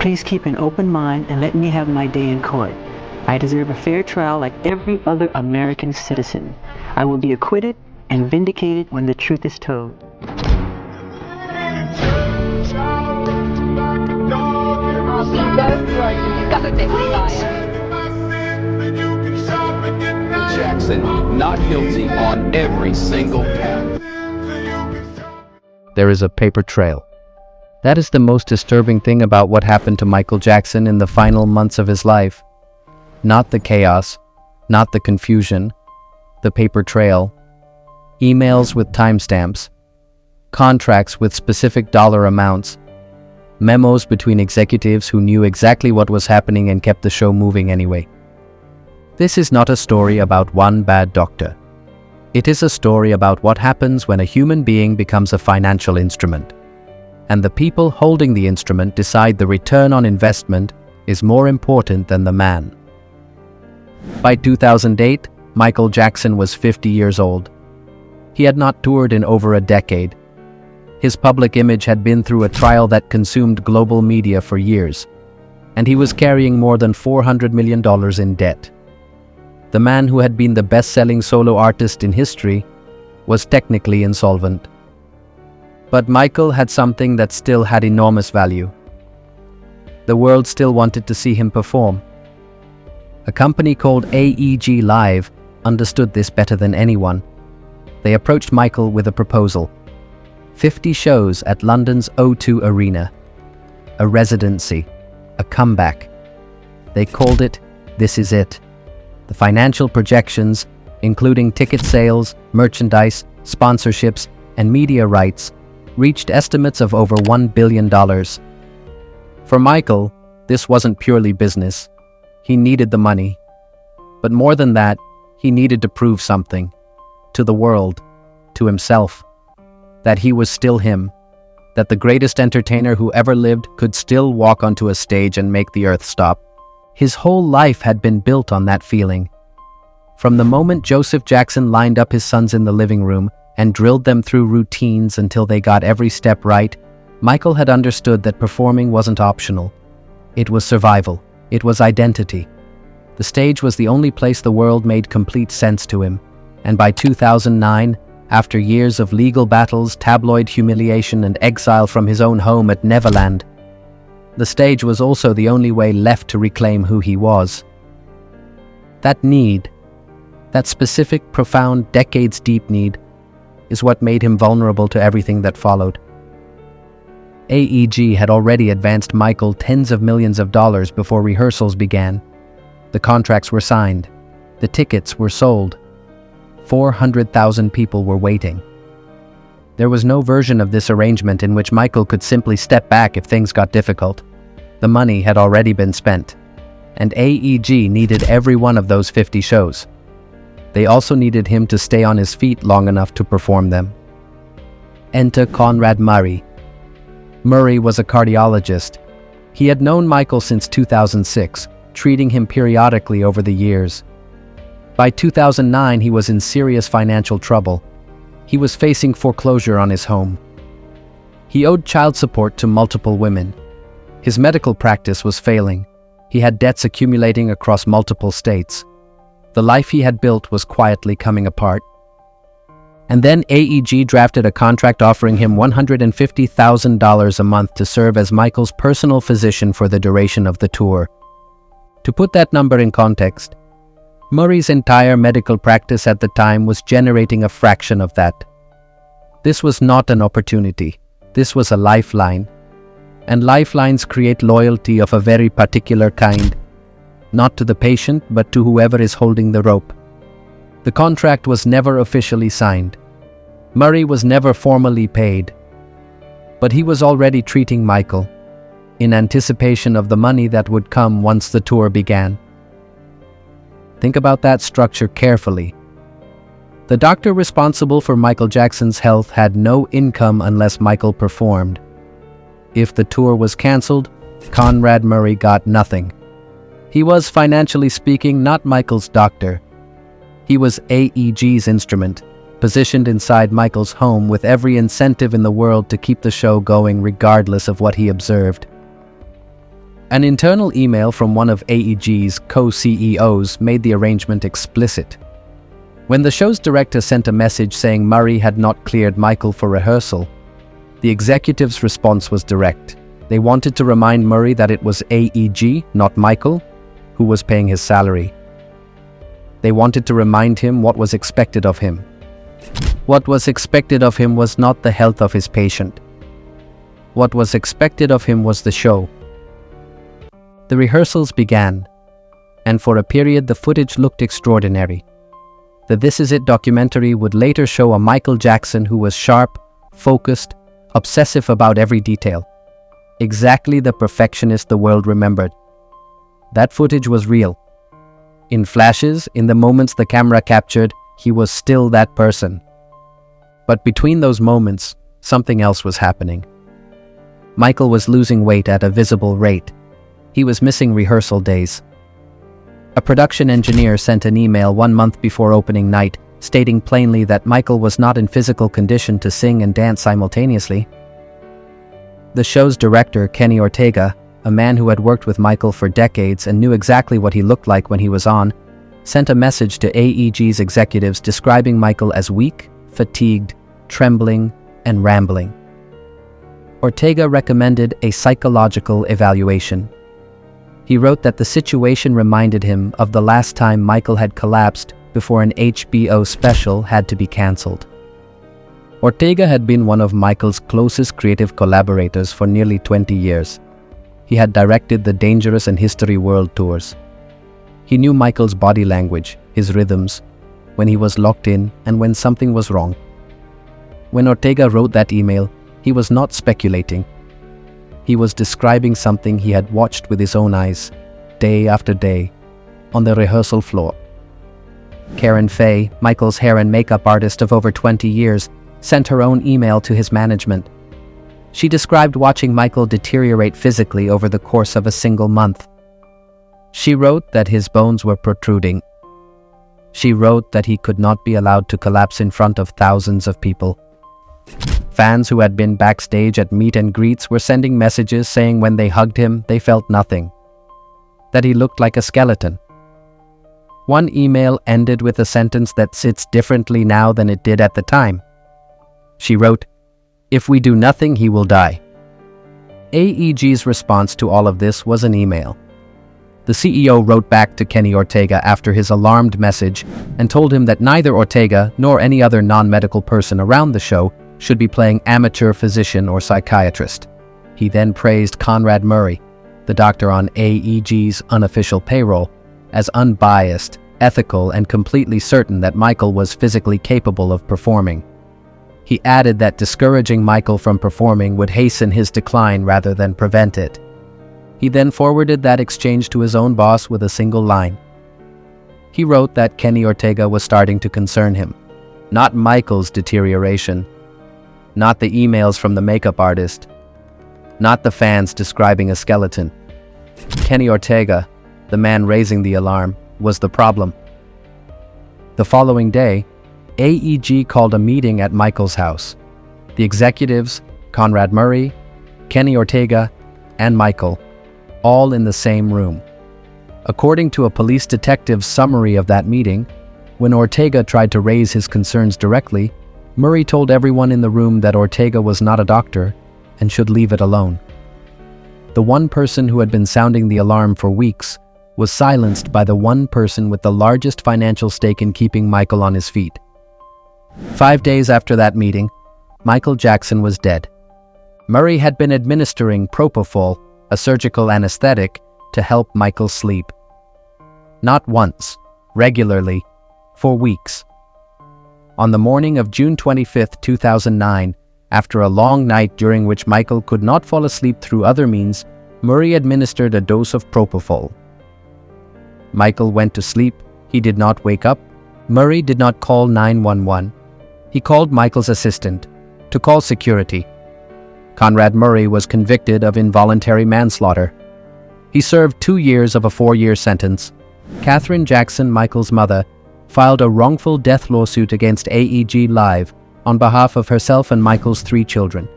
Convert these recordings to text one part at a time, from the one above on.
Please keep an open mind and let me have my day in court. I deserve a fair trial like every other American citizen. I will be acquitted and vindicated when the truth is told. Jackson not guilty on every single count. There is a paper trail. That is the most disturbing thing about what happened to Michael Jackson in the final months of his life. Not the chaos, not the confusion, the paper trail. Emails with timestamps, contracts with specific dollar amounts, memos between executives who knew exactly what was happening and kept the show moving anyway. This is not a story about one bad doctor. It is a story about what happens when a human being becomes a financial instrument, and the people holding the instrument decide the return on investment is more important than the man. By 2008, Michael Jackson was 50 years old. He had not toured in over a decade. His public image had been through a trial that consumed global media for years, and he was carrying more than $400 million in debt. The man who had been the best-selling solo artist in history was technically insolvent. But Michael had something that still had enormous value. The world still wanted to see him perform. A company called AEG Live understood this better than anyone. They approached Michael with a proposal. 50 shows at London's O2 Arena. A residency. A comeback. They called it This Is It. The financial projections, including ticket sales, merchandise, sponsorships, and media rights, reached estimates of over $1 billion. For Michael, this wasn't purely business. He needed the money. But more than that, he needed to prove something. To the world, to himself. That he was still him. That the greatest entertainer who ever lived could still walk onto a stage and make the earth stop. His whole life had been built on that feeling. From the moment Joseph Jackson lined up his sons in the living room and drilled them through routines until they got every step right, Michael had understood that performing wasn't optional. It was survival. It was identity. The stage was the only place the world made complete sense to him. And by 2009, after years of legal battles, tabloid humiliation, and exile from his own home at Neverland, the stage was also the only way left to reclaim who he was. That need, that specific, profound, decades-deep need, is what made him vulnerable to everything that followed. AEG had already advanced Michael tens of millions of dollars before rehearsals began. The contracts were signed. The tickets were sold. 400,000 people were waiting. There was no version of this arrangement in which Michael could simply step back if things got difficult. The money had already been spent, and AEG needed every one of those 50 shows. They also needed him to stay on his feet long enough to perform them. Enter Conrad Murray. Murray was a cardiologist. He had known Michael since 2006, treating him periodically over the years. By 2009, he was in serious financial trouble. He was facing foreclosure on his home. He owed child support to multiple women. His medical practice was failing. He had debts accumulating across multiple states. The life he had built was quietly coming apart. And then AEG drafted a contract offering him $150,000 a month to serve as Michael's personal physician for the duration of the tour. To put that number in context, Murray's entire medical practice at the time was generating a fraction of that. This was not an opportunity. This was a lifeline. And lifelines create loyalty of a very particular kind. Not to the patient, but to whoever is holding the rope. The contract was never officially signed. Murray was never formally paid. But he was already treating Michael, in anticipation of the money that would come once the tour began. Think about that structure carefully. The doctor responsible for Michael Jackson's health had no income unless Michael performed. If the tour was cancelled, Conrad Murray got nothing. He was, financially speaking, not Michael's doctor. He was AEG's instrument, positioned inside Michael's home with every incentive in the world to keep the show going regardless of what he observed. An internal email from one of AEG's co-CEOs made the arrangement explicit. When the show's director sent a message saying Murray had not cleared Michael for rehearsal, the executive's response was direct. They wanted to remind Murray that it was AEG, not Michael, who was paying his salary. They wanted to remind him what was expected of him. What was expected of him was not the health of his patient. What was expected of him was the show. The rehearsals began, and for a period the footage looked extraordinary. The This Is It documentary would later show a Michael Jackson who was sharp, focused, obsessive about every detail. Exactly the perfectionist the world remembered. That footage was real. In flashes, in the moments the camera captured, he was still that person. But between those moments, something else was happening. Michael was losing weight at a visible rate. He was missing rehearsal days. A production engineer sent an email 1 month before opening night, stating plainly that Michael was not in physical condition to sing and dance simultaneously. The show's director, Kenny Ortega, a man who had worked with Michael for decades and knew exactly what he looked like when he was on, sent a message to AEG's executives describing Michael as weak, fatigued, trembling, and rambling. Ortega recommended a psychological evaluation. He wrote that the situation reminded him of the last time Michael had collapsed before an HBO special had to be cancelled. Ortega had been one of Michael's closest creative collaborators for nearly 20 years. He had directed the Dangerous and History World Tours. He knew Michael's body language, his rhythms, when he was locked in and when something was wrong. When Ortega wrote that email, he was not speculating. He was describing something he had watched with his own eyes, day after day, on the rehearsal floor. Karen Fay, Michael's hair and makeup artist of over 20 years, sent her own email to his management. She described watching Michael deteriorate physically over the course of a single month. She wrote that his bones were protruding. She wrote that he could not be allowed to collapse in front of thousands of people. Fans who had been backstage at meet and greets were sending messages saying when they hugged him, they felt nothing. That he looked like a skeleton. One email ended with a sentence that sits differently now than it did at the time. She wrote, "If we do nothing, he will die." AEG's response to all of this was an email. The CEO wrote back to Kenny Ortega after his alarmed message and told him that neither Ortega nor any other non-medical person around the show should be playing amateur physician or psychiatrist. He then praised Conrad Murray, the doctor on AEG's unofficial payroll, as unbiased, ethical, and completely certain that Michael was physically capable of performing. He added that discouraging Michael from performing would hasten his decline rather than prevent it. He then forwarded that exchange to his own boss with a single line. He wrote that Kenny Ortega was starting to concern him. Not Michael's deterioration. Not the emails from the makeup artist. Not the fans describing a skeleton. Kenny Ortega, the man raising the alarm, was the problem. The following day, AEG called a meeting at Michael's house. The executives, Conrad Murray, Kenny Ortega, and Michael, all in the same room. According to a police detective's summary of that meeting, when Ortega tried to raise his concerns directly, Murray told everyone in the room that Ortega was not a doctor and should leave it alone. The one person who had been sounding the alarm for weeks was silenced by the one person with the largest financial stake in keeping Michael on his feet. 5 days after that meeting, Michael Jackson was dead. Murray had been administering propofol, a surgical anesthetic, to help Michael sleep. Not once, regularly, for weeks. On the morning of June 25, 2009, after a long night during which Michael could not fall asleep through other means, Murray administered a dose of propofol. Michael went to sleep. He did not wake up. Murray did not call 911. He called Michael's assistant to call security. Conrad Murray was convicted of involuntary manslaughter. He served 2 years of a 4-year sentence. Catherine Jackson, Michael's mother, filed a wrongful death lawsuit against AEG Live on behalf of herself and Michael's 3 children.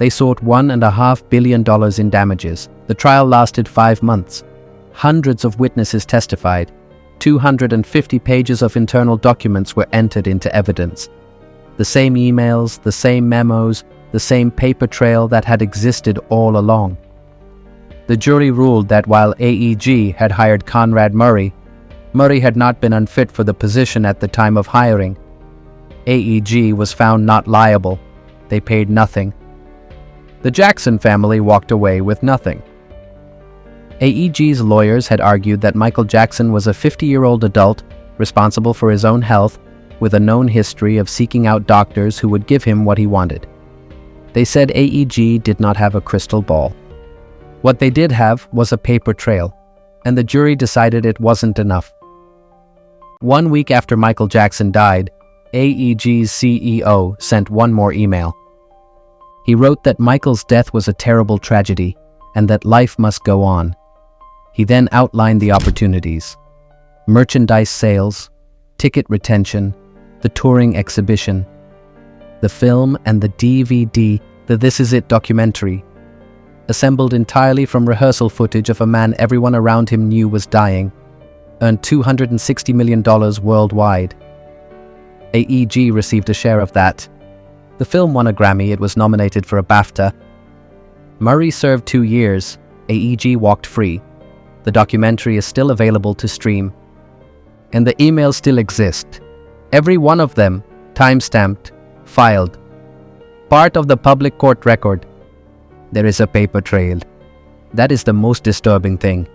They sought $1.5 billion in damages. The trial lasted 5 months. Hundreds of witnesses testified. 250 pages of internal documents were entered into evidence. The same emails, the same memos, the same paper trail that had existed all along. The jury ruled that while AEG had hired Conrad Murray, Murray had not been unfit for the position at the time of hiring. AEG was found not liable. They paid nothing. The Jackson family walked away with nothing. AEG's lawyers had argued that Michael Jackson was a 50-year-old adult, responsible for his own health, with a known history of seeking out doctors who would give him what he wanted. They said AEG did not have a crystal ball. What they did have was a paper trail, and the jury decided it wasn't enough. 1 week after Michael Jackson died, AEG's CEO sent one more email. He wrote that Michael's death was a terrible tragedy and that life must go on. He then outlined the opportunities: merchandise sales, ticket retention, the touring exhibition, the film and the DVD, the This Is It documentary, assembled entirely from rehearsal footage of a man everyone around him knew was dying, earned $260 million worldwide. AEG received a share of that. The film won a Grammy. It was nominated for a BAFTA. Murray served 2 years. AEG walked free. The documentary is still available to stream. And the emails still exist. Every one of them, time-stamped, filed. Part of the public court record. There is a paper trail. That is the most disturbing thing.